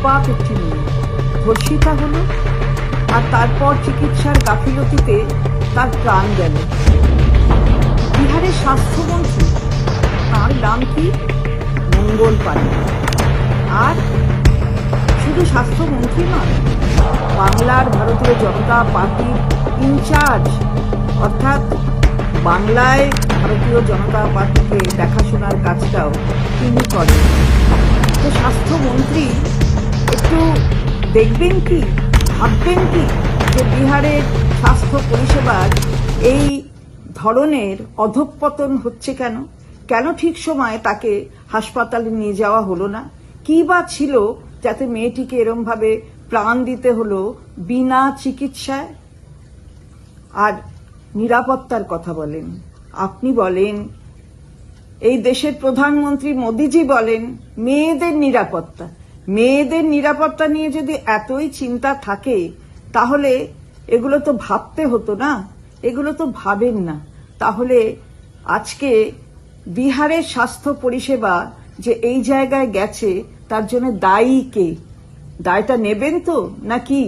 নিষ্পাপ একটি মেয়ে ধর্ষিতা হলো, আর তারপর চিকিৎসার গাফিলতিতে তার প্রাণ গেল। বিহারের স্বাস্থ্যমন্ত্রী, তার নাম কি? মঙ্গল পাণ্ডে। আর শুধু স্বাস্থ্যমন্ত্রী নয়, বাংলার ভারতীয় জনতা পার্টির ইনচার্জ, অর্থাৎ বাংলায় ভারতীয় জনতা পার্টিকে দেখাশোনার কাজটাও তিনি করেন। তো স্বাস্থ্যমন্ত্রী একটু দেখবেন কি, ভাববেন কি যে বিহারের স্বাস্থ্য পরিষেবার এই ধরনের অধঃপতন হচ্ছে কেন? কেন ঠিক সময় তাকে হাসপাতালে নিয়ে যাওয়া হলো না? কি বা ছিল যাতে মেয়েটিকে এরম ভাবে প্রাণ দিতে হলো বিনা চিকিৎসায়? আর নিরাপত্তার কথা বলেন আপনি, বলেন এই দেশের প্রধানমন্ত্রী মোদিজি বলেন মেয়েদের নিরাপত্তা নিয়ে যদি এতই চিন্তা থাকে তাহলে এগুলো তো ভাবতে হতো না, এগুলো তো ভাবেন না। তাহলে আজকে বিহারের স্বাস্থ্য পরিষেবা যে এই জায়গায় গেছে তার জন্য দায়ী কে? দায়টা নেবেন তো নাকি?